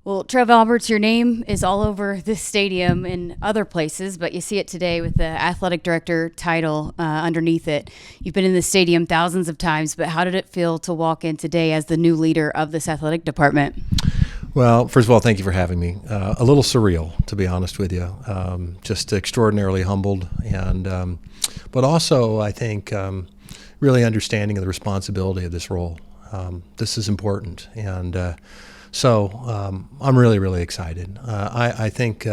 Well, Trev Alberts, your name is all over this stadium and other places, but you see it today with the athletic director title underneath it. You've been in this stadium thousands of times, but how did it feel to walk in today as the new leader of this athletic department? Well, first of all, thank you for having me. A little surreal, to be honest with you. Just extraordinarily humbled, and but also I think really understanding of the responsibility of this role. This is important, and so I'm really, really excited. I think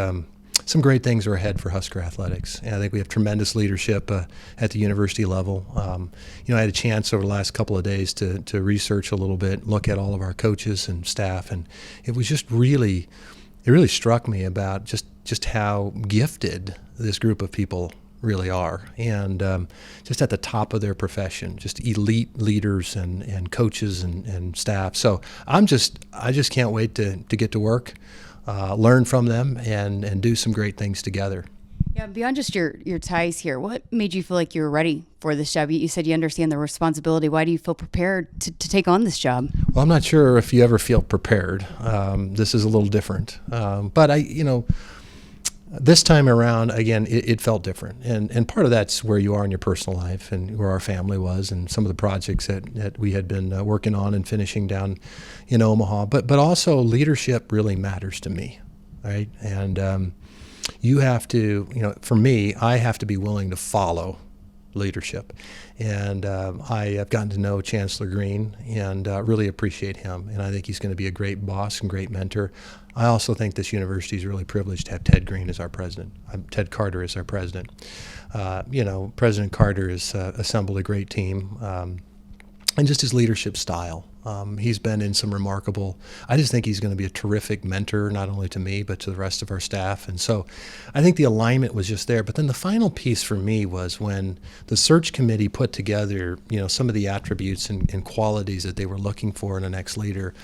some great things are ahead for Husker athletics, and I think we have tremendous leadership at the university level. I had a chance over the last couple of days to research a little bit, look at all of our coaches and staff, and it was just really, it really struck me about just how gifted this group of people really are, and just at the top of their profession, just elite leaders and coaches and staff. So I just can't wait to get to work, learn from them, and do some great things together. Yeah, beyond just your ties here, what made you feel like you were ready for this job? You said you understand the responsibility. Why do you feel prepared to take on this job? Well, I'm not sure if you ever feel prepared. This is a little different, but this time around, again, it felt different. And part of that's where you are in your personal life and where our family was and some of the projects that we had been working on and finishing down in Omaha. But also leadership really matters to me, right? And you have to, for me, I have to be willing to follow leadership. And I have gotten to know Chancellor Green and really appreciate him. And I think he's going to be a great boss and great mentor. I also think this university is really privileged to have Ted Green as our president, Ted Carter as our president. President Carter has assembled a great team, and just his leadership style. He's been in some remarkable, I just think he's going to be a terrific mentor, not only to me, but to the rest of our staff. And so I think the alignment was just there. But then the final piece for me was when the search committee put together, some of the attributes and qualities that they were looking for in a next leader.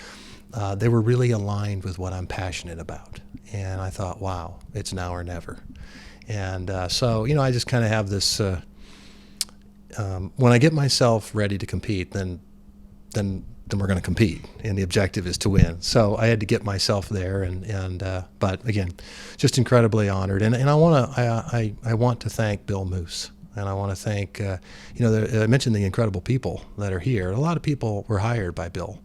They were really aligned with what I'm passionate about. And I thought, wow, it's now or never. And so I just kind of have this, when I get myself ready to compete, then we're going to compete, and the objective is to win. So I had to get myself there, but again, just incredibly honored. And I want to thank Bill Moose, and I want to thank I mentioned the incredible people that are here. A lot of people were hired by Bill.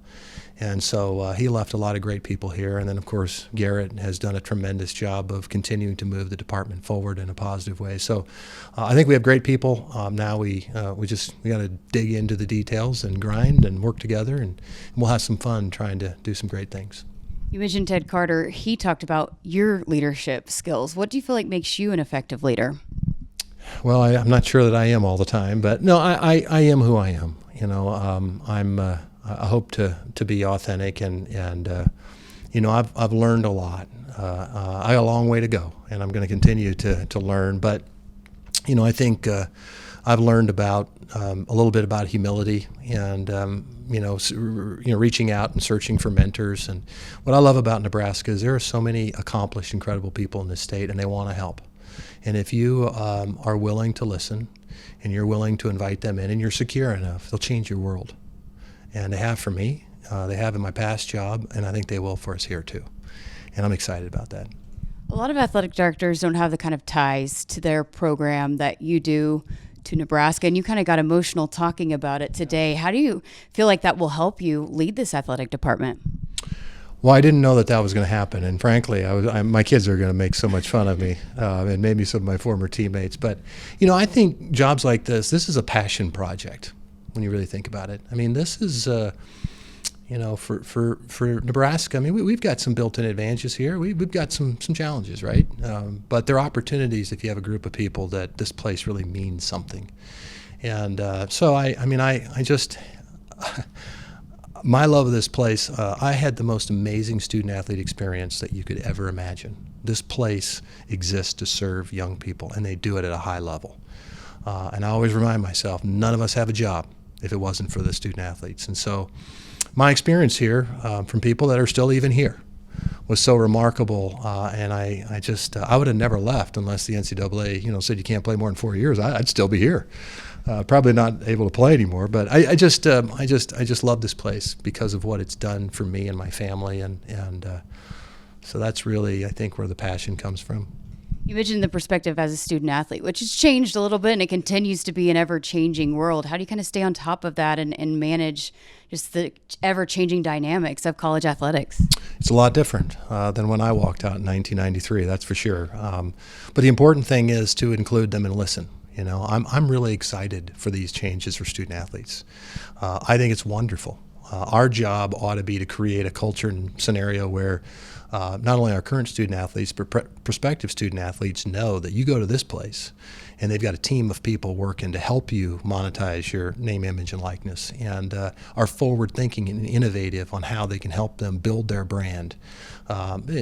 And so he left a lot of great people here. And then, of course, Garrett has done a tremendous job of continuing to move the department forward in a positive way. So I think we have great people. Now we got to dig into the details and grind and work together, and we'll have some fun trying to do some great things. You mentioned Ted Carter. He talked about your leadership skills. What do you feel like makes you an effective leader? Well, I'm not sure that I am all the time, but no, I am who I am. I hope to be authentic, and I've learned a lot. I have a long way to go, and I'm going to continue to learn. But I think I've learned about a little bit about humility, and reaching out and searching for mentors. And what I love about Nebraska is there are so many accomplished, incredible people in this state, and they want to help. And if you are willing to listen, and you're willing to invite them in, and you're secure enough, they'll change your world. And they have for me, they have in my past job, and I think they will for us here too. And I'm excited about that. A lot of athletic directors don't have the kind of ties to their program that you do to Nebraska, and you kind of got emotional talking about it today. How do you feel like that will help you lead this athletic department? Well, I didn't know that was going to happen, and frankly, my kids are going to make so much fun of me, and maybe some of my former teammates. But I think jobs like this is a passion project. When you really think about it, I mean, this is, for Nebraska. I mean, we've got some built-in advantages here. We've got some challenges, right? But there are opportunities if you have a group of people that this place really means something. And so I just my love of this place. I had the most amazing student-athlete experience that you could ever imagine. This place exists to serve young people, and they do it at a high level. And I always remind myself, none of us have a job if it wasn't for the student athletes. And so my experience here from people that are still even here was so remarkable. And I would have never left unless the NCAA, said you can't play more than 4 years. I'd still be here. Probably not able to play anymore, but I just love this place because of what it's done for me and my family. And So that's really, I think, where the passion comes from. You mentioned the perspective as a student athlete, which has changed a little bit and it continues to be an ever changing world. How do you kind of stay on top of that and manage just the ever changing dynamics of college athletics? It's a lot different than when I walked out in 1993, that's for sure. But the important thing is to include them and listen. You know, I'm really excited for these changes for student athletes. I think it's wonderful. Our job ought to be to create a culture and scenario where not only our current student athletes, but prospective student athletes know that you go to this place and they've got a team of people working to help you monetize your name, image, and likeness, and are forward thinking and innovative on how they can help them build their brand.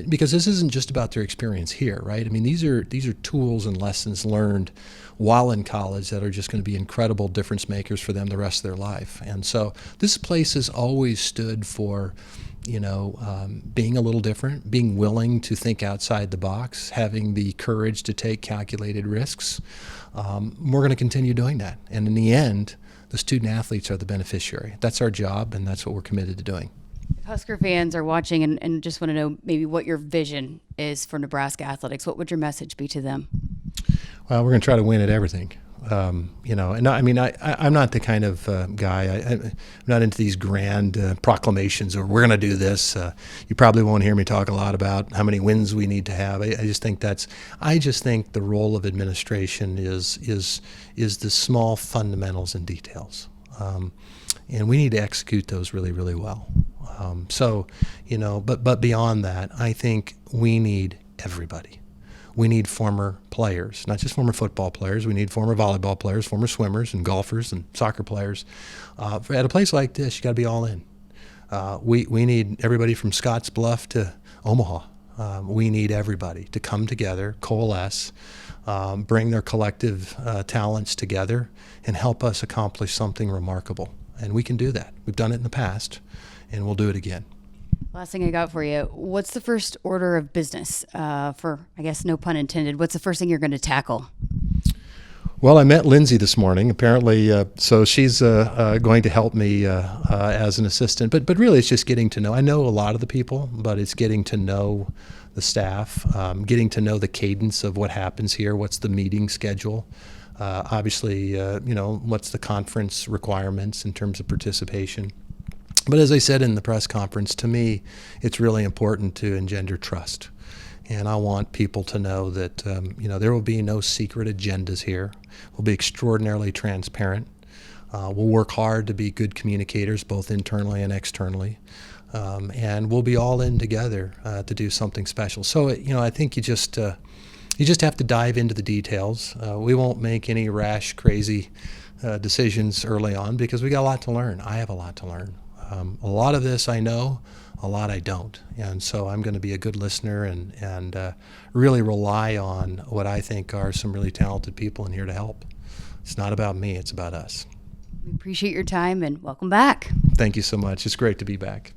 Because this isn't just about their experience here, right? I mean, these are tools and lessons learned while in college that are just going to be incredible difference makers for them the rest of their life. And so this place has always stood for, being a little different, being willing to think outside the box, having the courage to take calculated risks. We're going to continue doing that. And in the end, the student athletes are the beneficiary. That's our job, and that's what we're committed to doing. If Husker fans are watching and just want to know maybe what your vision is for Nebraska athletics, what would your message be to them? Well, we're going to try to win at everything. I'm not the kind of guy. I'm not into these grand proclamations or we're going to do this. You probably won't hear me talk a lot about how many wins we need to have. I just think the role of administration is the small fundamentals and details, and we need to execute those really, really well. But beyond that, I think we need everybody. We need former players, not just former football players. We need former volleyball players, former swimmers and golfers and soccer players. At a place like this, you got to be all in. We need everybody from Scotts Bluff to Omaha. We need everybody to come together, coalesce, bring their collective talents together, and help us accomplish something remarkable. And we can do that. We've done it in the past, and we'll do it again. Last thing I got for you. What's the first order of business for, I guess, no pun intended, what's the first thing you're going to tackle? Well, I met Lindsay this morning, apparently, so she's going to help me as an assistant. But really, it's just getting to know. I know a lot of the people, but it's getting to know the staff, getting to know the cadence of what happens here, what's the meeting schedule. Obviously, what's the conference requirements in terms of participation. But as I said in the press conference, to me, it's really important to engender trust. And I want people to know that, there will be no secret agendas here. We'll be extraordinarily transparent. We'll work hard to be good communicators, both internally and externally. And we'll be all in together to do something special. So, I think you just have to dive into the details. We won't make any rash, crazy decisions early on because we got a lot to learn. I have a lot to learn. A lot of this I know, a lot I don't. And so I'm going to be a good listener and really rely on what I think are some really talented people in here to help. It's not about me, it's about us. We appreciate your time and welcome back. Thank you so much. It's great to be back.